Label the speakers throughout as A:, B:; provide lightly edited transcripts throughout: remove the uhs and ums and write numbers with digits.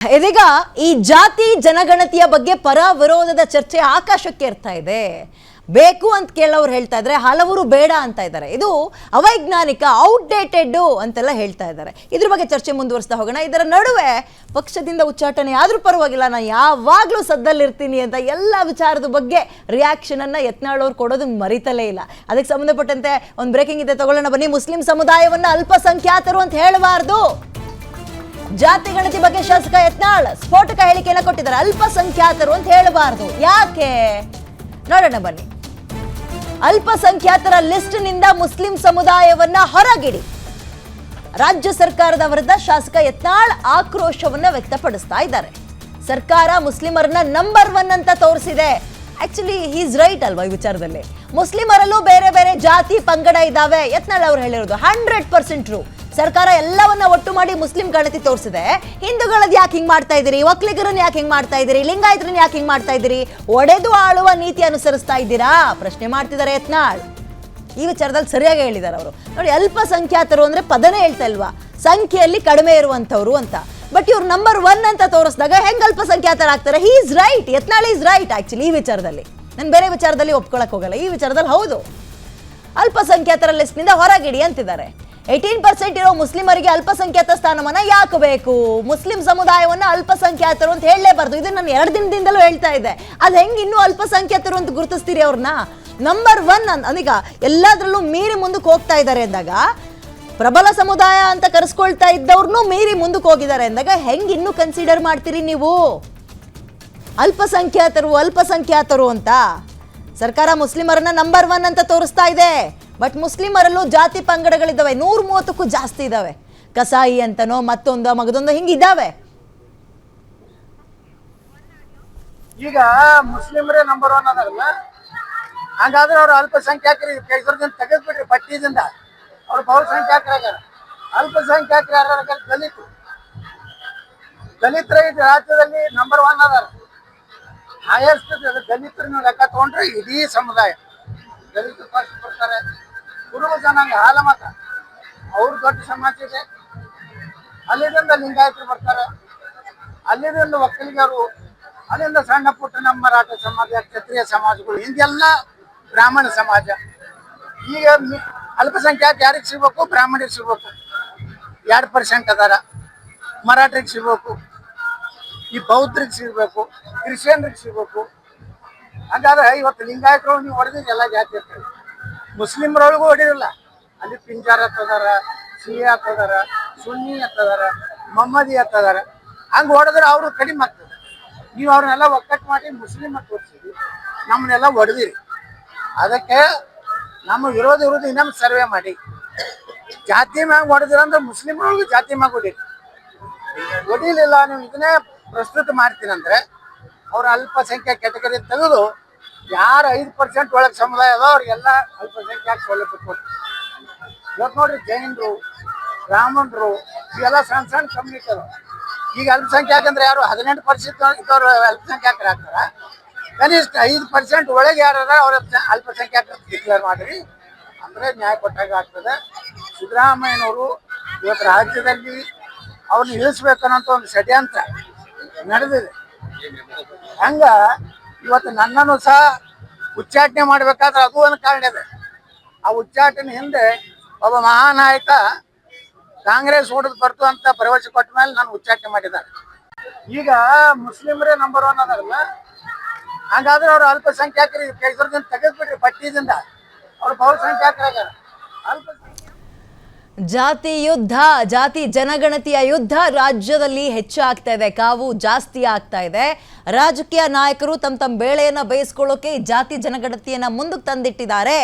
A: ಇದೀಗ ಈ ಜಾತಿ ಜನಗಣತಿಯ ಬಗ್ಗೆ ಪರ ವಿರೋಧದ ಚರ್ಚೆ ಆಕಾಶಕ್ಕೆ ಏರ್ತಾ ಇದೆ. ಬೇಕು ಅಂತ ಕೇಳೋರು ಹೇಳ್ತಾ ಇದ್ದಾರೆ, ಹಲವರು ಬೇಡ ಅಂತ ಇದ್ದಾರೆ. ಇದು ಅವೈಜ್ಞಾನಿಕ, ಔಟ್ಡೇಟೆಡ್ ಅಂತೆಲ್ಲ ಹೇಳ್ತಾ ಇದ್ದಾರೆ. ಇದ್ರ ಬಗ್ಗೆ ಚರ್ಚೆ ಮುಂದುವರಿಸ್ತಾ ಹೋಗೋಣ. ಇದರ ನಡುವೆ ಪಕ್ಷದಿಂದ ಉಚ್ಚಾಟನೆ ಆದ್ರೂ ಪರವಾಗಿಲ್ಲ, ನಾನು ಯಾವಾಗಲೂ ಸದ್ದಲ್ಲಿರ್ತೀನಿ ಅಂತ ಎಲ್ಲ ವಿಚಾರದ ಬಗ್ಗೆ ರಿಯಾಕ್ಷನ್ ಅನ್ನ ಯತ್ನಾಳ್ ಅವರು ಕೊಡೋದು ಮರಿತಲೇ ಇಲ್ಲ. ಅದಕ್ಕೆ ಸಂಬಂಧಪಟ್ಟಂತೆ ಒಂದು ಬ್ರೇಕಿಂಗ್ ಇದೆ, ತಗೊಳ್ಳೋಣ ಬನ್ನಿ. ಮುಸ್ಲಿಂ ಸಮುದಾಯವನ್ನ ಅಲ್ಪಸಂಖ್ಯಾತರು ಅಂತ ಹೇಳಬಾರ್ದು. ಜಾತಿ ಗಣತಿ ಬಗ್ಗೆ ಶಾಸಕ ಯತ್ನಾಳ್ ಸ್ಫೋಟಕ ಹೇಳಿಕೆಯನ್ನು ಕೊಟ್ಟಿದ್ದಾರೆ. ಅಲ್ಪಸಂಖ್ಯಾತರು ಅಂತ ಹೇಳಬಾರದು. ಯಾಕೆ ನೋಡೋಣ ಬನ್ನಿ. ಅಲ್ಪಸಂಖ್ಯಾತರ ಲಿಸ್ಟ್ ನಿಂದ ಮುಸ್ಲಿಂ ಸಮುದಾಯವನ್ನ ಹೊರಗಿಡಿ. ರಾಜ್ಯ ಸರ್ಕಾರದ ವಿರುದ್ಧ ಶಾಸಕ ಯತ್ನಾಳ್ ಆಕ್ರೋಶವನ್ನ ವ್ಯಕ್ತಪಡಿಸ್ತಾ ಇದ್ದಾರೆ. ಸರ್ಕಾರ ಮುಸ್ಲಿಮರನ್ನ ನಂಬರ್ 1 ಅಂತ ತೋರಿಸಿದೆ. ಆಕ್ಚುಲಿ ಈಸ್ ರೈಟ್ ಅಲ್ವಾ ಈ ವಿಚಾರದಲ್ಲಿ? ಮುಸ್ಲಿಮರಲ್ಲೂ ಬೇರೆ ಬೇರೆ ಜಾತಿ ಪಂಗಡ ಇದಾವೆ. ಯತ್ನಾಳ್ ಅವರು ಹೇಳಿರೋದು 100% ಟ್ರೂ. ಸರ್ಕಾರ ಎಲ್ಲವನ್ನ ಒಟ್ಟು ಮಾಡಿ ಮುಸ್ಲಿಂ ಗಣತಿ ತೋರಿಸಿದೆ. ಹಿಂದೂಗಳದ್ದು ಯಾಕೆ ಹಿಂಗ್ ಮಾಡ್ತಾ ಇದ್ದೀರಿ, ಒಕ್ಕಲಿಗರನ್ನ ಯಾಕೆ ಹಿಂಗ್ ಮಾಡ್ತಾ ಇದ್ದೀರಿ, ಲಿಂಗಾಯತರನ್ನ ಯಾಕೆ ಹಿಂಗ್ ಮಾಡ್ತಾ ಇದ್ದೀರಿ, ಒಡೆದು ಆಳುವ ನೀತಿ ಅನುಸರಿಸ್ತಾ ಇದ್ದೀರಾ ಪ್ರಶ್ನೆ ಮಾಡ್ತಿದ್ದಾರೆ ಯತ್ನಾಳ್. ಈ ವಿಚಾರದಲ್ಲಿ ಸರಿಯಾಗಿ ಹೇಳಿದ್ದಾರೆ ಅವರು. ನೋಡಿ, ಅಲ್ಪಸಂಖ್ಯಾತರು ಅಂದ್ರೆ ಪದನೇ ಹೇಳ್ತಾ ಇಲ್ವಾ, ಸಂಖ್ಯೆಯಲ್ಲಿ ಕಡಿಮೆ ಇರುವಂತವ್ರು ಅಂತ. ಬಟ್ ಇವ್ರು ನಂಬರ್ 1 ಅಂತ ತೋರಿಸಿದಾಗ ಹೆಂಗ್ ಅಲ್ಪಸಂಖ್ಯಾತರಾಗ್ತಾರೆ? He is right, Yatnal is right. Actually ಈ ವಿಚಾರದಲ್ಲಿ ನಾನು ಬೇರೆ ವಿಚಾರದಲ್ಲಿ ಒಪ್ಕೊಳಕ್ ಹೋಗಲ್ಲ. ಈ ವಿಚಾರದಲ್ಲಿ ಹೌದು, ಅಲ್ಪಸಂಖ್ಯಾತರ ಲಿಸ್ಟ್ ನಿಂದ ಹೊರಗಿಡಿ ಅಂತಿದ್ದಾರೆ. 18% ಇರೋ ಮುಸ್ಲಿಮರಿಗೆ ಅಲ್ಪಸಂಖ್ಯಾತ ಸ್ಥಾನಮಾನ ಯಾಕೆ ಬೇಕು? ಮುಸ್ಲಿಂ ಸಮುದಾಯವನ್ನ ಅಲ್ಪಸಂಖ್ಯಾತರು ಅಂತ ಹೇಳಲೇಬಾರ್ದು. ಇದು ನಾನು 2 ದಿನದಿಂದಲೂ ಹೇಳ್ತಾ ಇದ್ದೆ. ಅದು ಹೆಂಗೆ ಇನ್ನೂ ಅಲ್ಪಸಂಖ್ಯಾತರು ಅಂತ ಗುರುತಿಸ್ತೀರಿ ಅವ್ರನ್ನ? ನಂಬರ್ 1 ಅದೀಗ ಎಲ್ಲದರಲ್ಲೂ ಮೀರಿ ಮುಂದಕ್ಕೆ ಹೋಗ್ತಾ ಇದ್ದಾರೆ ಅಂದಾಗ, ಪ್ರಬಲ ಸಮುದಾಯ ಅಂತ ಕರೆಸ್ಕೊಳ್ತಾ ಇದ್ದವ್ರನ್ನೂ ಮೀರಿ ಮುಂದಕ್ಕೆ ಹೋಗಿದ್ದಾರೆ ಅಂದಾಗ ಹೆಂಗೆ ಇನ್ನೂ ಕನ್ಸಿಡರ್ ಮಾಡ್ತೀರಿ ನೀವು ಅಲ್ಪಸಂಖ್ಯಾತರು ಅಂತ? ಸರ್ಕಾರ ಮುಸ್ಲಿಮರನ್ನ ನಂಬರ್ 1 ಅಂತ ತೋರಿಸ್ತಾ ಇದೆ. ಬಟ್ ಮುಸ್ಲಿಮರಲ್ಲೂ ಜಾತಿ ಪಂಗಡಗಳಿದ್ದಾವೆ, 130ಕ್ಕೂ ಜಾಸ್ತಿ ಇದ್ದಾವೆ. ಕಸಾಯಿ ಅಂತನೋ ಮತ್ತೊಂದು ಮಗದೊಂದು ಹಿಂಗಿದ್ದಾವೆ.
B: ಈಗ ಮುಸ್ಲಿಮರೇ ನಂಬರ್ 1 ಅದಾರಲ್ಲ, ಹಾಗಾದ್ರೆ ಅವ್ರು ಅಲ್ಪಸಂಖ್ಯಾತರಿಗೆ ಕೆಲಸದಿಂದ ತೆಗೆದ್ಬಿಟ್ರಿ ಪಟ್ಟಿದಿಂದ. ಅವ್ರು ಬಹುಸಂಖ್ಯಾತರಾಗ್ಯಾರ. ಅಲ್ಪಸಂಖ್ಯಾತರು ಯಾರು? ದಲಿತರ ರಾಜ್ಯದಲ್ಲಿ ನಂಬರ್ 1 ಅದಾರ. ಹೈಯೆಸ್ಟ್ ದಲಿತರನ್ನ ಲೆಕ್ಕ ತಗೊಂಡ್ರೆ ಇಡೀ ಸಮುದಾಯ ದಲಿತರು ಫಸ್ಟ್ ಬರ್ತಾರೆ. ಕುರುಬ ಜನಾಂಗ ಹಾಲಮತ ಅವ್ರು ದೊಡ್ಡ ಸಮಾಜ ಇದೆ. ಅಲ್ಲಿಂದ ಲಿಂಗಾಯತರು ಬರ್ತಾರೆ, ಅಲ್ಲಿಂದ ಒಕ್ಕಲಿಗರು, ಅಲ್ಲಿಂದ ಸಣ್ಣ ಪುಟ್ಟ ನಮ್ಮ ಮರಾಠ ಸಮಾಜ, ಕ್ಷತ್ರಿಯ ಸಮಾಜಗಳು, ಹಿಂಗೆಲ್ಲ ಬ್ರಾಹ್ಮಣ ಸಮಾಜ. ಈಗ ಅಲ್ಪಸಂಖ್ಯಾತ ಯಾರಿಗೆ ಸಿಗ್ಬೇಕು? ಬ್ರಾಹ್ಮಣರಿಗೆ ಸಿಗ್ಬೇಕು, 2% ಅದಾರ. ಮರಾಠರಿಗೆ ಸಿಗ್ಬೇಕು, ಈ ಬೌದ್ಧರಿಗೆ ಸಿಗ್ಬೇಕು, ಕ್ರಿಶ್ಚಿಯನ್ರಿಗೆ ಸಿಗ್ಬೇಕು. ಹಾಗಾದ್ರೆ ಇವತ್ತು ಲಿಂಗಾಯತರು ನೀವು ಹೊಡೆದಿರಿ, ಎಲ್ಲ ಜಾತಿ ಇರ್ತಾರೆ. ಮುಸ್ಲಿಮರೊಳಗೂ ಹೊಡಿರಲ್ಲ. ಅಲ್ಲಿ ಪಿಂಜಾರ್ ಹತ್ತದಾರ, ಸಿಯಾ ಹತ್ತದಾರ, ಸುನ್ನಿ ಹತ್ತದಾರ, ಮೊಹಮ್ಮದಿ ಹತ್ತದಾರ. ಹಂಗೆ ಹೊಡೆದ್ರೆ ಅವರು ಕಡಿಮೆ ಆಗ್ತದೆ. ನೀವು ಅವ್ರನ್ನೆಲ್ಲ ಒಕ್ಕಟ್ಟು ಮಾಡಿ ಮುಸ್ಲಿಮ್ ಅಂತ ತೋರಿಸಿದ್ರಿ, ನಮ್ಮನ್ನೆಲ್ಲ ಹೊಡೆದಿರಿ. ಅದಕ್ಕೆ ನಮ್ಮ ವಿರೋಧ ಇನ್ನೊಂದು ಸರ್ವೆ ಮಾಡಿ, ಜಾತಿ ಮ್ಯಾಗ ಹೊಡೆದಿರಂದ್ರೆ ಮುಸ್ಲಿಮರೊಳಗೂ ಜಾತಿ ಮ್ಯಾಗ ಹೊಡಿಲಿಲ್ಲ. ನೀವು ಇದನ್ನೇ ಪ್ರಸ್ತುತ ಮಾಡ್ತೀನಂದ್ರೆ ಅವ್ರ ಅಲ್ಪಸಂಖ್ಯಾತ ಕ್ಯಾಟಗರಿ ತೆಗೆದು ಯಾರು 5% ಒಳಗೆ ಸಮುದಾಯ ಅದ ಅವ್ರಿಗೆಲ್ಲ ಅಲ್ಪಸಂಖ್ಯಾತ ಸೌಲಭ್ಯ ಕೊಟ್ಟು. ಇವತ್ತು ನೋಡ್ರಿ, ಜೈನರು, ಬ್ರಾಹ್ಮಣರು ಇವೆಲ್ಲ ಸಣ್ಣ ಕಮ್ಯುನಿಟಿ ಅದ. ಈಗ ಅಲ್ಪಸಂಖ್ಯಾತ ಅಂದ್ರೆ ಯಾರು? 18% ಇದ್ದವ್ರು ಅಲ್ಪಸಂಖ್ಯಾತರು ಆಗ್ತಾರ. ಕನಿಷ್ಠ 5% ಒಳಗೆ ಯಾರು ಅವ್ರ ಅಲ್ಪಸಂಖ್ಯಾತ ಡಿಕ್ಲೇರ್ ಮಾಡ್ರಿ ಅಂದ್ರೆ ನ್ಯಾಯ ಕೊಟ್ಟಾಗ ಆಗ್ತದೆ. ಸಿದ್ದರಾಮಯ್ಯನವರು ಇವತ್ತು ರಾಜ್ಯದಲ್ಲಿ ಅವ್ರನ್ನ ಇಳಿಸ್ಬೇಕನ್ನೋಂಥ ಒಂದು ಷಡ್ಯಂತ್ರ ನಡೆದಿದೆ. ಹಂಗ ಇವತ್ತು ನನ್ನನ್ನು ಸಹ ಉಚ್ಚಾಟನೆ ಮಾಡ್ಬೇಕಾದ್ರೆ ಅದು ಒಂದು ಕಾರಣ ಇದೆ. ಆ ಉಚ್ಚಾಟನೆ ಹಿಂದೆ ಒಬ್ಬ ಮಹಾನಾಯಕ ಕಾಂಗ್ರೆಸ್ ಓಡದ್ ಬರ್ತು ಅಂತ ಭರವಸೆ ಕೊಟ್ಟ ಮೇಲೆ ನಾನು ಉಚ್ಚಾಟನೆ ಮಾಡಿದ್ದಾರೆ. ಈಗ ಮುಸ್ಲಿಮರೇ ನಂಬರ್ 1 ಅದಾರಲ್ಲ, ಹಾಗಾದ್ರೆ ಅವ್ರು ಅಲ್ಪಸಂಖ್ಯಾತರಿಗೆ ಕೆಲಸದಿಂದ ತೆಗೆದ್ಬಿಟ್ರಿ ಪಟ್ಟಿದಿಂದ. ಅವ್ರು ಬಹುಸಂಖ್ಯಾತರಾಗ್ಯಾರ.
A: ಜಾತಿ ಯುದ್ಧ, ಜಾತಿ ಜನಗಣತಿಯ ಯುದ್ಧ ರಾಜ್ಯದಲ್ಲಿ ಹೆಚ್ಚಾಗ್ತಾ ಇದೆ, ಕಾವು ಜಾಸ್ತಿ ಆಗ್ತಾ ಇದೆ. ರಾಜಕೀಯ ನಾಯಕರು ತಮ್ಮ ಬೇಳೆಯನ್ನ ಬೇಯಿಸ್ಕೊಳ್ಳೋಕೆ ಜಾತಿ ಜನಗಣತಿಯನ್ನ ಮುಂದಕ್ಕೆ ತಂದಿಟ್ಟಿದ್ದಾರೆ.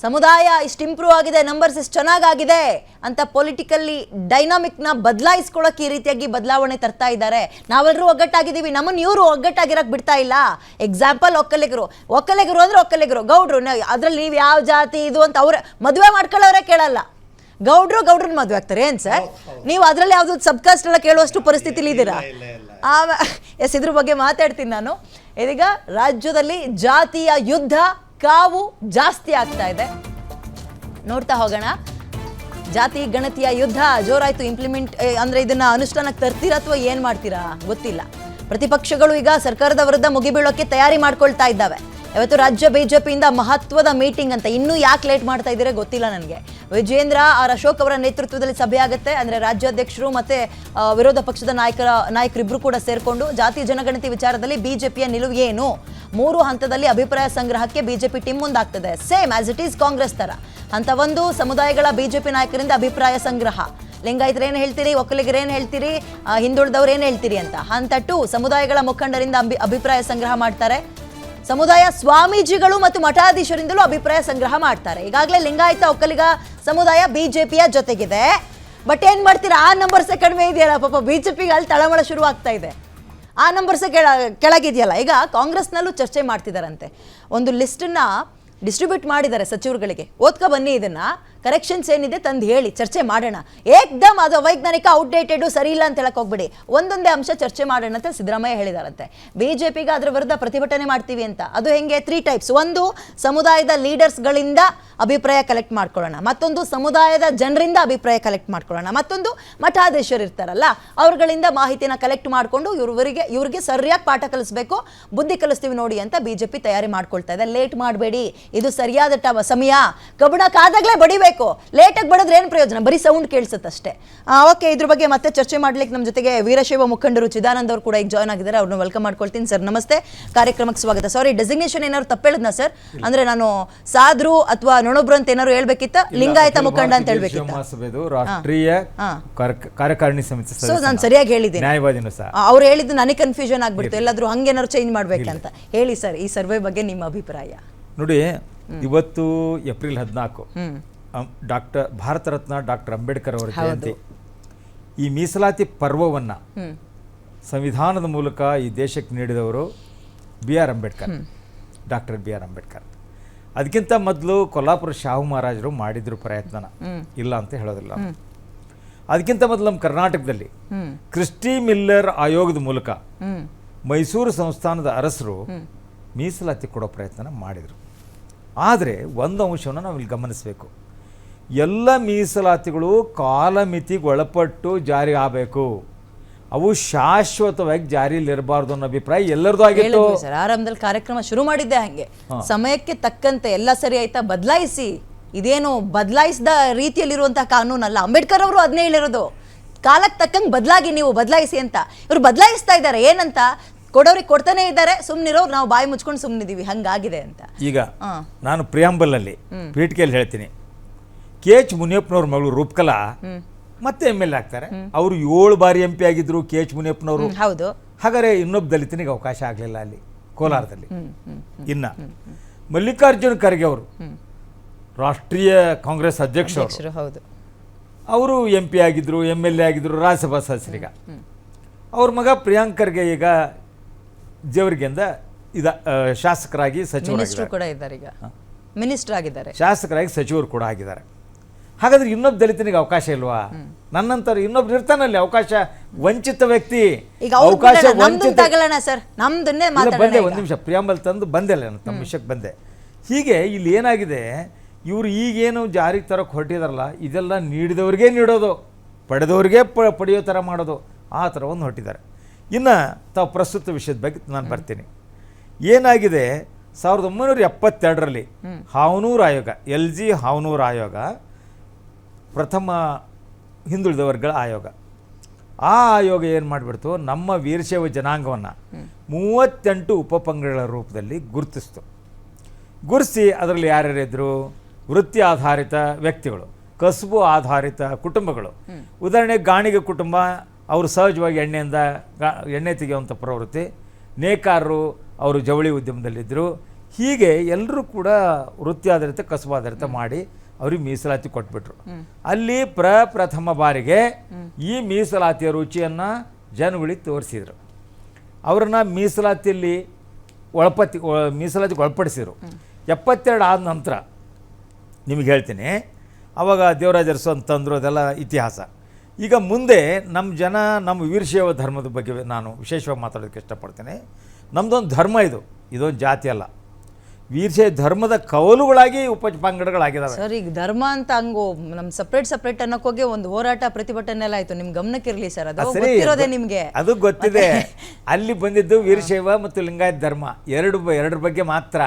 A: ಸಮುದಾಯ ಇಷ್ಟು ಇಂಪ್ರೂವ್ ಆಗಿದೆ, ನಂಬರ್ಸ್ ಇಷ್ಟು ಚೆನ್ನಾಗಾಗಿದೆ ಅಂತ ಪೊಲಿಟಿಕಲ್ಲಿ ಡೈನಾಮಿಕ್ನ ಬದಲಾಯಿಸ್ಕೊಳ್ಳೋಕೆ ಈ ರೀತಿಯಾಗಿ ಬದಲಾವಣೆ ತರ್ತಾ ಇದ್ದಾರೆ. ನಾವೆಲ್ಲರೂ ಒಗ್ಗಟ್ಟಾಗಿದ್ದೀವಿ, ನಮ್ಮನ್ನು ಇವರು ಒಗ್ಗಟ್ಟಾಗಿರಕ್ಕೆ ಬಿಡ್ತಾ ಇಲ್ಲ. ಎಕ್ಸಾಂಪಲ್ ಒಕ್ಕಲಿಗರು ಅಂದ್ರೆ ಒಕ್ಕಲಿಗರು, ಗೌಡ್ರು ಅದ್ರಲ್ಲಿ ನೀವು ಯಾವ ಜಾತಿ ಇದು ಅಂತ ಅವ್ರ ಮದುವೆ ಮಾಡ್ಕೊಳ್ಳೋರೇ ಕೇಳಲ್ಲ. ಗೌಡ್ರನ್ನ ಮದುವೆ ಆಗ್ತಾರೆ ಏನ್ ಸರ್? ನೀವು ಅದ್ರಲ್ಲಿ ಯಾವ್ದು ಸಬ್ಕಾಸ್ಟ್ ಎಲ್ಲ ಕೇಳುವಷ್ಟು ಪರಿಸ್ಥಿತಿಲಿ ಇದ್ದೀರಾ? ಎಸ್, ಇದ್ರ ಬಗ್ಗೆ ಮಾತಾಡ್ತೀನಿ ನಾನು. ಇದೀಗ ರಾಜ್ಯದಲ್ಲಿ ಜಾತಿಯ ಯುದ್ಧ, ಕಾವು ಜಾಸ್ತಿ ಆಗ್ತಾ ಇದೆ. ನೋಡ್ತಾ ಹೋಗೋಣ. ಜಾತಿ ಗಣತಿಯ ಯುದ್ಧ ಜೋರಾಯ್ತು. ಇಂಪ್ಲಿಮೆಂಟ್ ಅಂದ್ರೆ ಇದನ್ನ ಅನುಷ್ಠಾನಕ್ಕೆ ತರ್ತೀರಾ ಅಥವಾ ಏನ್ ಮಾಡ್ತೀರಾ ಗೊತ್ತಿಲ್ಲ. ಪ್ರತಿಪಕ್ಷಗಳು ಈಗ ಸರ್ಕಾರದ ವಿರುದ್ಧ ಮುಗಿಬೀಳೋಕೆ ತಯಾರಿ ಮಾಡ್ಕೊಳ್ತಾ ಇದ್ದಾವೆ. ಇವತ್ತು ರಾಜ್ಯ ಬಿಜೆಪಿಯಿಂದ ಮಹತ್ವದ ಮೀಟಿಂಗ್ ಅಂತ. ಇನ್ನೂ ಯಾಕೆ ಲೇಟ್ ಮಾಡ್ತಾ ಇದ್ದೀರಾ ಗೊತ್ತಿಲ್ಲ ನನಗೆ. ವಿಜೇಂದ್ರ ಆರ್ ಅಶೋಕ್ ಅವರ ನೇತೃತ್ವದಲ್ಲಿ ಸಭೆ ಆಗುತ್ತೆ. ಅಂದರೆ ರಾಜ್ಯಾಧ್ಯಕ್ಷರು ಮತ್ತೆ ವಿರೋಧ ಪಕ್ಷದ ನಾಯಕರಿಬ್ಬರು ಕೂಡ ಸೇರಿಕೊಂಡು ಜಾತಿ ಜನಗಣತಿ ವಿಚಾರದಲ್ಲಿ ಬಿಜೆಪಿಯ ನಿಲುವು ಏನು, 3 ಹಂತದಲ್ಲಿ ಅಭಿಪ್ರಾಯ ಸಂಗ್ರಹಕ್ಕೆ ಬಿಜೆಪಿ ಟೀಮ್ ಮುಂದಾಗ್ತದೆ. Same as it is Congress ತರ. ಹಂತ 1 ಸಮುದಾಯಗಳ ಬಿಜೆಪಿ ನಾಯಕರಿಂದ ಅಭಿಪ್ರಾಯ ಸಂಗ್ರಹ. ಲಿಂಗಾಯತರು ಏನು ಹೇಳ್ತೀರಿ, ಒಕ್ಕಲಿಗರು ಏನು ಹೇಳ್ತೀರಿ, ಹಿಂದುಳಿದವ್ರು ಏನು ಹೇಳ್ತೀರಿ ಅಂತ. ಹಂತ 2 ಸಮುದಾಯಗಳ ಮುಖಂಡರಿಂದ ಅಭಿಪ್ರಾಯ ಸಂಗ್ರಹ ಮಾಡ್ತಾರೆ. ಸಮುದಾಯ ಸ್ವಾಮೀಜಿಗಳು ಮತ್ತು ಮಠಾಧೀಶರಿಂದಲೂ ಅಭಿಪ್ರಾಯ ಸಂಗ್ರಹ ಮಾಡ್ತಾರೆ. ಈಗಾಗಲೇ ಲಿಂಗಾಯತ ಒಕ್ಕಲಿಗ ಸಮುದಾಯ ಬಿಜೆಪಿಯ ಜೊತೆಗಿದೆ. ಬಟ್ ಏನ್ ಮಾಡ್ತೀರಾ, ಆ ನಂಬರ್ಸೇ ಕಡಿಮೆ ಇದೆಯಲ್ಲ ಪಾಪ ಬಿಜೆಪಿಗೆ. ಅಲ್ಲಿ ತಳಮಳ ಶುರು ಆಗ್ತಾ ಇದೆ. ಆ ನಂಬರ್ಸೇ ಕೆಳಗಿದೆಯಲ್ಲ. ಈಗ ಕಾಂಗ್ರೆಸ್ನಲ್ಲೂ ಚರ್ಚೆ ಮಾಡ್ತಿದ್ದಾರಂತೆ. ಒಂದು ಲಿಸ್ಟನ್ನ ಡಿಸ್ಟ್ರಿಬ್ಯೂಟ್ ಮಾಡಿದ್ದಾರೆ ಸಚಿವರುಗಳಿಗೆ. ಓದ್ಕೊ ಬನ್ನಿ, ಇದನ್ನ ಕರೆಕ್ಷನ್ಸ್ ಏನಿದೆ ತಂದು ಹೇಳಿ, ಚರ್ಚೆ ಮಾಡೋಣ. ಏಕ್ದಮ್ ಅದು ಅವೈಜ್ಞಾನಿಕ, ಔಟ್ಡೇಟೆಡ್, ಸರಿ ಇಲ್ಲ ಅಂತ ಹೇಳಕ್ ಹೋಗ್ಬಿಡಿ. ಒಂದೊಂದೇ ಅಂಶ ಚರ್ಚೆ ಮಾಡೋಣ ಅಂತ ಸಿದ್ದರಾಮಯ್ಯ ಹೇಳಿದಾರಂತೆ. ಬಿಜೆಪಿಗೆ ಅದರ ವಿರುದ್ಧ ಪ್ರತಿಭಟನೆ ಮಾಡ್ತೀವಿ ಅಂತ. ಅದು ಹೆಂಗೆ, 3 ಟೈಪ್ಸ್. ಒಂದು, ಸಮುದಾಯದ ಲೀಡರ್ಸ್ಗಳಿಂದ ಅಭಿಪ್ರಾಯ ಕಲೆಕ್ಟ್ ಮಾಡ್ಕೊಳ್ಳೋಣ. ಮತ್ತೊಂದು, ಸಮುದಾಯದ ಜನರಿಂದ ಅಭಿಪ್ರಾಯ ಕಲೆಕ್ಟ್ ಮಾಡ್ಕೊಳ್ಳೋಣ. ಮತ್ತೊಂದು, ಮಠಾಧೀಶರು ಇರ್ತಾರಲ್ಲ ಅವ್ರಗಳಿಂದ ಮಾಹಿತಿನ ಕಲೆಕ್ಟ್ ಮಾಡಿಕೊಂಡು ಇವ್ರಿಗೆ ಸರಿಯಾಗಿ ಪಾಠ ಕಲಿಸ್ಬೇಕು, ಬುದ್ಧಿ ಕಲಿಸ್ತೀವಿ ನೋಡಿ ಅಂತ ಬಿಜೆಪಿ ತಯಾರಿ ಮಾಡ್ಕೊಳ್ತಾ ಇದೆ. ಲೇಟ್ ಮಾಡಬೇಡಿ, ಇದು ಸರಿಯಾದ ಸಮಯ. ಕಬ್ಬಣ ಕಾದಾಗಲೇ ಬಡಿಬೇಕು. ಲೇಟಾಗಿ ಬಡಿದ್ರೆ ಏನು ಪ್ರಯೋಜನ, ಬರೀ ಸೌಂಡ್ ಕೇಳಿಸುತ್ತಷ್ಟೇ. ಓಕೆ, ಇದ್ರ ಬಗ್ಗೆ ಮತ್ತೆ ಚರ್ಚೆ ಮಾಡ್ಲಿಕ್ಕೆ ನಮ್ಮ ಜೊತೆಗೆ ವೀರಶೈವ ಮುಖಂಡರು ಚಿದಾನಂದ್ ಅವರು ಕೂಡ ಈಗ ಜಾಯ್ನ್ ಆಗಿದ್ದಾರೆ. ಅವ್ರನ್ನ ವೆಲ್ಕಮ್ ಮಾಡ್ಕೊಳ್ತೀನಿ. ಸರ್ ನಮಸ್ತೆ, ಕಾರ್ಯಕ್ರಮಕ್ಕೆ ಸ್ವಾಗತ. ಸಾರಿ, ಡೆಸಿಗ್ನೇಷನ್ ಏನಾದ್ರು ತಪ್ಪೇಳಿದ್ನಾ ಸರ್? ಅಂದ್ರೆ ನಾನು ಸಾದ್ರು ಅಥವಾ ನೊಣೊಬ್ರು ಅಂತ ಏನಾದ್ರು ಹೇಳ್ಬೇಕಿತ್ತ, ಲಿಂಗಾಯತ ಮುಖಂಡ ಅಂತ ಹೇಳ್ಬೇಕಿತ್ತ?
C: ರಾಷ್ಟ್ರೀಯ ಕಾರ್ಯಕಾರಿಣಿ ಸಮಿತಿ
A: ಸೊ ನಾನು ಸರಿಯಾಗಿ ಹೇಳಿದ್ದೀನಿ.
C: ನ್ಯಾಯವಾದಿನೂ ಸಹ
A: ಅವ್ರು ಹೇಳಿದ್ದು ನನಗೆ ಕನ್ಫ್ಯೂಷನ್ ಆಗ್ಬಿಡ್ತು. ಎಲ್ಲಾದ್ರೂ ಹಂಗೇನಾದ್ರು ಚೇಂಜ್ ಮಾಡ್ಬೇಕಂತ ಹೇಳಿ ಸರ್. ಈ ಸರ್ವೆ ಬಗ್ಗೆ ನಿಮ್ಮ ಅಭಿಪ್ರಾಯ?
C: ನೋಡಿ, ಇವತ್ತು ಏಪ್ರಿಲ್ 14 ಭಾರತ ರತ್ನ ಡಾಕ್ಟರ್ ಅಂಬೇಡ್ಕರ್ ಅವರ ಜಯಂತಿ. ಈ ಮೀಸಲಾತಿ ಪರ್ವವನ್ನು ಸಂವಿಧಾನದ ಮೂಲಕ ಈ ದೇಶಕ್ಕೆ ನೀಡಿದವರು BR Ambedkar, doctor BR Ambedkar. ಅದಕ್ಕಿಂತ ಮೊದಲು ಕೊಲ್ಲಾಪುರ ಶಾಹು ಮಹಾರಾಜರು ಮಾಡಿದ್ರು ಪ್ರಯತ್ನನ, ಇಲ್ಲ ಅಂತ ಹೇಳೋದಿಲ್ಲ. ಅದಕ್ಕಿಂತ ಮೊದಲು ನಮ್ಮ ಕರ್ನಾಟಕದಲ್ಲಿ ಕ್ರಿಸ್ಟಿ ಮಿಲ್ಲರ್ ಆಯೋಗದ ಮೂಲಕ ಮೈಸೂರು ಸಂಸ್ಥಾನದ ಅರಸರು ಮೀಸಲಾತಿ ಕೊಡೋ ಪ್ರಯತ್ನ ಮಾಡಿದರು. ಆದರೆ ಒಂದು ಅಂಶವನ್ನು ನಾವು ಇಲ್ಲಿ ಗಮನಿಸಬೇಕು. ಎಲ್ಲ ಮೀಸಲಾತಿಗಳು ಕಾಲಮಿತಿಗೆ ಒಳಪಟ್ಟು ಜಾರಿ ಆಗಬೇಕು. ಅವು ಶಾಶ್ವತವಾಗಿ ಜಾರಿಯಲ್ಲಿರಬಾರ್ದು ಅನ್ನೋ ಅಭಿಪ್ರಾಯ ಎಲ್ಲರದು ಆಗಿತ್ತು.
A: ಸರ್, ಆರಂಭದಲ್ಲಿ ಕಾರ್ಯಕ್ರಮ ಶುರು ಮಾಡಿದ್ದೆ ಹಂಗೆ. ಸಮಯಕ್ಕೆ ತಕ್ಕಂತೆ ಎಲ್ಲ ಸರಿ ಆಯ್ತಾ, ಬದಲಾಯಿಸಿ. ಇದೇನು ಬದಲಾಯಿಸಿದ ರೀತಿಯಲ್ಲಿರುವಂತಹ ಕಾನೂನಲ್ಲ. ಅಂಬೇಡ್ಕರ್ ಅವರು ಅದನ್ನೇ ಹೇಳಿರೋದು, ಕಾಲಕ್ಕೆ ತಕ್ಕಂಗೆ ಬದಲಾಗಿ, ನೀವು ಬದಲಾಯಿಸಿ ಅಂತ. ಇವರು ಬದಲಾಯಿಸ್ತಾ ಇದ್ದಾರೆ. ಏನಂತ, ಕೊಡೋರಿಗೆ ಕೊಡ್ತಾನೆ ಇದ್ದಾರೆ, ಸುಮ್ಮನಿರೋರು ನಾವು ಬಾಯಿ ಮುಚ್ಕೊಂಡು ಸುಮ್ಮನಿದ್ದೀವಿ, ಹಂಗಾಗಿದೆ ಅಂತ.
C: ಈಗ ನಾನು ಪ್ರಿಯಾಂಬಲಲ್ಲಿ ಪೀಠಿಕೆಯಲ್ಲಿ ಹೇಳ್ತೀನಿ, KH ಮುನಿಯಪ್ಪನವ್ರ ಮಗಳು ರೂಪಕಲಾ ಮತ್ತೆ MLA ಆಗ್ತಾರೆ. ಅವರು 7 ಬಾರಿ MP ಆಗಿದ್ರು KH ಮುನಿಯಪ್ಪನವರು.
A: ಹೌದು.
C: ಹಾಗಾದ್ರೆ ಇನ್ನೊಬ್ಬ ದಲಿತನಿಗೆ ಅವಕಾಶ ಆಗಲಿಲ್ಲ ಅಲ್ಲಿ ಕೋಲಾರದಲ್ಲಿ. ಇನ್ನ ಮಲ್ಲಿಕಾರ್ಜುನ ಖರ್ಗೆ ಅವರು ರಾಷ್ಟ್ರೀಯ ಕಾಂಗ್ರೆಸ್ ಅಧ್ಯಕ್ಷರು, ಅವರು MP ಆಗಿದ್ರು, MLA ಆಗಿದ್ರು, ರಾಜ್ಯಸಭಾ ಸದಸ್ಯರಿಗ. ಅವ್ರ ಮಗ ಪ್ರಿಯಾಂಕ್ ಖರ್ಗೆ ಈಗ ಜೇವರ್ಗಿಯಿಂದ ಶಾಸಕರಾಗಿ ಶಾಸಕರಾಗಿ ಸಚಿವರು ಕೂಡ ಆಗಿದ್ದಾರೆ. ಹಾಗಾದ್ರೆ ಇನ್ನೊಬ್ಬ ದಲಿತನಿಗೆ ಅವಕಾಶ ಇಲ್ವಾ? ನನ್ನಂತರ ಇನ್ನೊಬ್ರು ಇರ್ತಾನಲ್ಲಿ ಅವಕಾಶ ವಂಚಿತ ವ್ಯಕ್ತಿ. ಅವಕಾಶ ಬಂದೆ, ಒಂದು ನಿಮಿಷ ಪ್ರಿಯಾಂಬಲ್ ತಂದು ಬಂದೆಲ್ಲ ತಮ್ಮ ವಿಷಯಕ್ಕೆ ಬಂದೆ. ಹೀಗೆ ಇಲ್ಲಿ ಏನಾಗಿದೆ, ಇವರು ಈಗೇನು ಜಾರಿಗೆ ತರಕ್ಕೆ ಹೊರಟಿದಾರಲ್ಲ, ಇದೆಲ್ಲ ನೀಡಿದವ್ರಿಗೆ ನೀಡೋದು, ಪಡೆದವ್ರಿಗೆ ಪಡೆಯೋ ಥರ ಮಾಡೋದು, ಆ ಥರ ಒಂದು ಹೊರಟಿದ್ದಾರೆ. ಇನ್ನು ತಾವು ಪ್ರಸ್ತುತ ವಿಷಯದ ಬಗ್ಗೆ ನಾನು ಬರ್ತೀನಿ. ಏನಾಗಿದೆ, 1972ರಲ್ಲಿ ಹಾವನೂರು ಆಯೋಗ, LG ಹಾವನೂರು ಆಯೋಗ ಪ್ರಥಮ ಹಿಂದುಳಿದ ವರ್ಗಗಳ ಆಯೋಗ. ಆ ಆಯೋಗ ಏನು ಮಾಡಿಬಿಡ್ತು, ನಮ್ಮ ವೀರಶೈವ ಜನಾಂಗವನ್ನು 38 ಉಪಪಂಗಡಗಳ ರೂಪದಲ್ಲಿ ಗುರುತಿಸಿ ಅದರಲ್ಲಿ ಯಾರ್ಯಾರಿದ್ರು, ವೃತ್ತಿ ಆಧಾರಿತ ವ್ಯಕ್ತಿಗಳು, ಕಸುಬು ಆಧಾರಿತ ಕುಟುಂಬಗಳು. ಉದಾಹರಣೆಗೆ ಗಾಣಿಗೆ ಕುಟುಂಬ, ಅವರು ಸಹಜವಾಗಿ ಎಣ್ಣೆ ತೆಗೆಯುವಂಥ ಪ್ರವೃತ್ತಿ. ನೇಕಾರರು, ಅವರು ಜವಳಿ ಉದ್ಯಮದಲ್ಲಿದ್ದರು. ಹೀಗೆ ಎಲ್ಲರೂ ಕೂಡ ವೃತ್ತಿ ಆಧಾರಿತ ಕಸುಬು ಆಧಾರಿತ ಮಾಡಿ ಅವ್ರಿಗೆ ಮೀಸಲಾತಿ ಕೊಟ್ಬಿಟ್ರು. ಅಲ್ಲಿ ಪ್ರಥಮ ಬಾರಿಗೆ ಈ ಮೀಸಲಾತಿಯ ರುಚಿಯನ್ನು ಜನಗಳಿಗೆ ತೋರಿಸಿದ್ರು. ಅವ್ರನ್ನ ಮೀಸಲಾತಿಗೆ ಒಳಪಡಿಸಿದ್ರು. 72 ಆದ ನಂತರ ನಿಮಗೆ ಹೇಳ್ತೀನಿ, ಅವಾಗ ದೇವರಾಜ ಅರಸು ಅಂತಂದ್ರು, ಅದೆಲ್ಲ ಇತಿಹಾಸ. ಈಗ ಮುಂದೆ ನಮ್ಮ ವೀರಶೈವ ಧರ್ಮದ ಬಗ್ಗೆ ನಾನು ವಿಶೇಷವಾಗಿ ಮಾತಾಡೋದಕ್ಕೆ ಇಷ್ಟಪಡ್ತೇನೆ. ನಮ್ಮದೊಂದು ಧರ್ಮ, ಇದೊಂದು ಜಾತಿ ಅಲ್ಲ. ವೀರಶೈವ ಧರ್ಮದ ಕವಲುಗಳಾಗಿ ಉಪಪಂಗಡಗಳಾಗಿದ್ದಾವೆ.
A: ಸರ್ ಈಗ ಧರ್ಮ ಅಂತ ಹಂಗೋ ನಮ್ ಸಪ್ರೇಟ್ ಅನ್ನೋಕೋಗೆ ಒಂದು ಹೋರಾಟ ಪ್ರತಿಭಟನೆ ಎಲ್ಲ ಆಯ್ತು, ನಿಮ್ ಗಮನಕ್ಕಿರ್ಲಿ ಸರ್, ಅದು ಗೊತ್ತಿರೋದೇ ನಿಮ್ಗೆ.
C: ಅದು ಗೊತ್ತಿದೆ. ಅಲ್ಲಿ ಬಂದಿದ್ದು ವೀರಶೈವ ಮತ್ತು ಲಿಂಗಾಯತ ಧರ್ಮ ಎರಡರ ಬಗ್ಗೆ ಮಾತ್ರ,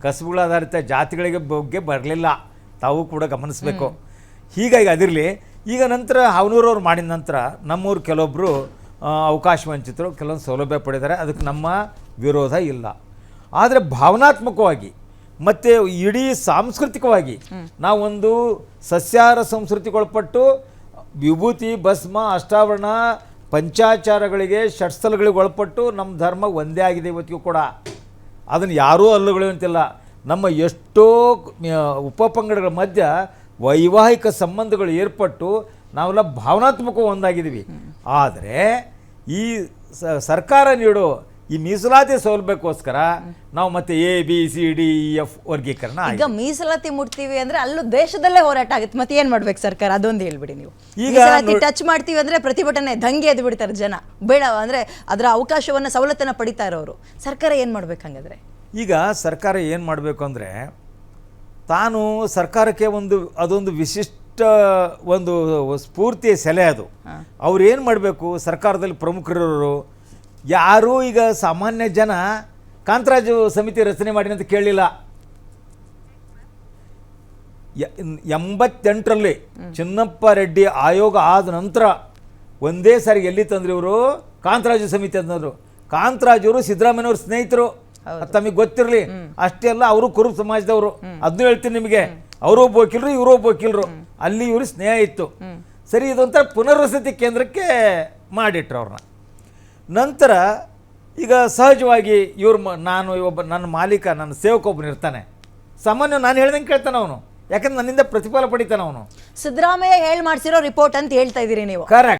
C: ಕಸುಬುಗಳಾಧಾರಿತ ಜಾತಿಗಳಿಗೆ ಬಗ್ಗೆ ಬರಲಿಲ್ಲ. ತಾವು ಕೂಡ ಗಮನಿಸಬೇಕು. ಹೀಗಾಗಿ ಅದಿರಲಿ. ಈಗ ನಂತರ ಹಾವನೂರವ್ರು ಮಾಡಿದ ನಂತರ ನಮ್ಮೂರು ಕೆಲವೊಬ್ಬರು ಅವಕಾಶ ವಂಚಿತರು ಕೆಲವೊಂದು ಸೌಲಭ್ಯ ಪಡೆದಿದ್ದಾರೆ. ಅದಕ್ಕೆ ನಮ್ಮ ವಿರೋಧ ಇಲ್ಲ. ಆದರೆ ಭಾವನಾತ್ಮಕವಾಗಿ ಮತ್ತು ಇಡೀ ಸಾಂಸ್ಕೃತಿಕವಾಗಿ ನಾವೊಂದು ಸಸ್ಯಾಹಾರ ಸಂಸ್ಕೃತಿಗೊಳಪಟ್ಟು ವಿಭೂತಿ, ಭಸ್ಮ, ಅಷ್ಟಾವರಣ, ಪಂಚಾಚಾರಗಳಿಗೆ, ಷಟ್ಸ್ಥಲಗಳಿಗೆ ಒಳಪಟ್ಟು ನಮ್ಮ ಧರ್ಮ ಒಂದೇ ಆಗಿದೆ ಇವತ್ತಿಗೂ ಕೂಡ. ಅದನ್ನು ಯಾರೂ ಅಲ್ಲುಗಳುವಂತಿಲ್ಲ. ನಮ್ಮ ಎಷ್ಟೋ ಉಪಪಂಗಡಗಳ ಮಧ್ಯ ವೈವಾಹಿಕ ಸಂಬಂಧಗಳು ಏರ್ಪಟ್ಟು ನಾವೆಲ್ಲ ಭಾವನಾತ್ಮಕ ಒಂದಾಗಿದ್ದೀವಿ. ಆದರೆ ಈ ಸರ್ಕಾರ ನೀಡೋ ಈ ಮೀಸಲಾತಿ ಸೌಲಭ್ಯಕ್ಕೋಸ್ಕರ ನಾವು ಮತ್ತೆ ABCDEF ವರ್ಗೀಕರಣ.
A: ಈಗ ಮೀಸಲಾತಿ ಮುಟ್ತೀವಿ ಅಂದ್ರೆ ಅಲ್ಲೂ ದೇಶದಲ್ಲೇ ಹೋರಾಟ ಆಗುತ್ತೆ, ಮತ್ತೆ ಏನ್ ಮಾಡ್ಬೇಕು ಸರ್ಕಾರ? ಅದೊಂದು ಹೇಳ್ಬಿಡಿ ನೀವು.
C: ಈಗ
A: ಮೀಸಲಾತಿ ಟಚ್ ಮಾಡ್ತೀವಿ ಅಂದ್ರೆ ಪ್ರತಿಭಟನೆ ದಂಗೆ ಎದ್ದು ಬಿಡ್ತಾರೆ ಜನ, ಬೇಡ ಅಂದ್ರೆ ಅದರ ಅವಕಾಶವನ್ನ ಸವಲತ್ತನ್ನ ಪಡಿತಾ ಇರೋರು. ಸರ್ಕಾರ ಏನ್ ಮಾಡ್ಬೇಕು ಹಂಗಾದ್ರೆ?
C: ಈಗ ಸರ್ಕಾರ ಏನು ಮಾಡಬೇಕು ಅಂದರೆ, ತಾನು ಸರ್ಕಾರಕ್ಕೆ ಅದೊಂದು ವಿಶಿಷ್ಟ ಒಂದು ಸ್ಫೂರ್ತಿಯ ಸೆಲೆ ಅದು. ಅವ್ರು ಏನು ಮಾಡಬೇಕು, ಸರ್ಕಾರದಲ್ಲಿ ಪ್ರಮುಖರಿರೋರು ಯಾರೂ ಈಗ ಸಾಮಾನ್ಯ ಜನ ಕಾಂತರಾಜು ಸಮಿತಿ ರಚನೆ ಮಾಡಿ ಅಂತ ಕೇಳಲಿಲ್ಲ. 88ರಲ್ಲಿ ಚಿನ್ನಪ್ಪ ರೆಡ್ಡಿ ಆಯೋಗ ಆದ ನಂತರ ಒಂದೇ ಸಾರಿ ಎಲ್ಲಿ ತಂದ್ರು ಇವರು? ಕಾಂತರಾಜು ಸಮಿತಿ ಅಂತಂದರು. ಕಾಂತರಾಜವರು ಸಿದ್ದರಾಮಯ್ಯವ್ರ ಸ್ನೇಹಿತರು, ತಮಗೆ ಗೊತ್ತಿರಲಿ. ಅಷ್ಟೇ ಅಲ್ಲ, ಅವರು ಕುರುಬ ಸಮಾಜದವರು. ಅದನ್ನು ಹೇಳ್ತೀನಿ ನಿಮಗೆ. ಅವರು ಒಬ್ಬ ವಕೀಲರು, ಇವರು ಒಬ್ಬ ವಕೀಲರು. ಅಲ್ಲಿ ಇವರು ಸ್ನೇಹ ಇತ್ತು. ಸರಿ, ಇದೊಂಥರ ಪುನರ್ವಸತಿ ಕೇಂದ್ರಕ್ಕೆ ಮಾಡಿಟ್ರು ಅವ್ರನ್ನ. ನಂತರ ಈಗ ಸಹಜವಾಗಿ ನಾನು ನನ್ನ ಮಾಲೀಕ, ನನ್ನ ಸೇವಕೊಬ್ಬನು ಇರ್ತಾನೆ. ಸಾಮಾನ್ಯ ನಾನು ಹೇಳ್ದಂಗೆ ಕೇಳ್ತಾನೆ ಅವನು, ಯಾಕಂದ್ರೆ ನನ್ನಿಂದ ಪ್ರತಿಫಲ ಪಡಿತಾನೆ ಅವನು.
A: ಸಿದ್ದರಾಮಯ್ಯ ಹೇಳಿ ಮಾಡಿಸಿರೋ ರಿಪೋರ್ಟ್ ಅಂತ ಹೇಳ್ತಾ ಇದ್ದೀರಿ ನೀವು.
C: ಕರೆಕ್ಟ್.